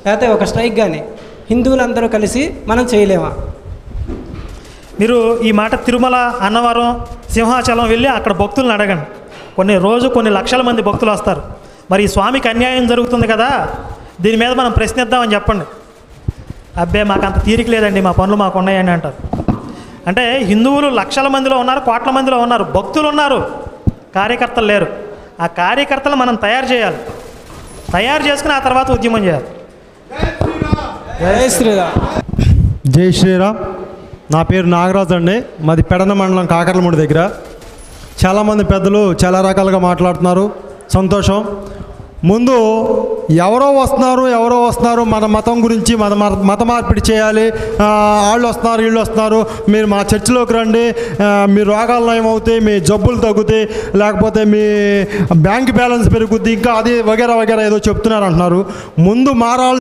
లేకపోతే ఒక స్ట్రైక్ కానీ హిందువులందరూ కలిసి మనం చేయలేమా? మీరు ఈ మాట తిరుమల, అన్నవరం, సింహాచలం వెళ్ళి అక్కడ భక్తులను అడగండి. కొన్ని లక్షల మంది భక్తులు వస్తారు. మరి ఈ స్వామికి అన్యాయం జరుగుతుంది కదా, దీని మీద మనం ప్రశ్నిద్దామని చెప్పండి. అబ్బే మాకు అంత తీరిక లేదండి, మా పనులు మాకు ఉన్నాయని అంటారు. అంటే హిందువులు లక్షల మందిలో ఉన్నారు, కోట్ల మందిలో ఉన్నారు, భక్తులు ఉన్నారు, కార్యకర్తలు లేరు. ఆ కార్యకర్తలు మనం తయారు చేయాలి, తయారు చేసుకుని ఆ తర్వాత ఉద్యమం చేయాలి. జై శ్రీరామ్. జై శ్రీరామ్. నా పేరు నాగరాజు అండి. మాది పెడన మండలం కాకర్లమూడి దగ్గర. చాలామంది పెద్దలు చాలా రకాలుగా మాట్లాడుతున్నారు, సంతోషం. ముందు ఎవరో వస్తున్నారు మన మతం గురించి మత మార్పిడి చేయాలి, వాళ్ళు వస్తున్నారు వీళ్ళు వస్తున్నారు, మీరు మా చర్చిలోకి రండి, మీ రోగాలు నయమవుతాయి, మీ జబ్బులు తగ్గుతాయి, లేకపోతే మీ బ్యాంక్ బ్యాలెన్స్ పెరుగుద్ది, ఇంకా అది వగేరా ఏదో చెప్తున్నారు అంటున్నారు. ముందు మారాలి.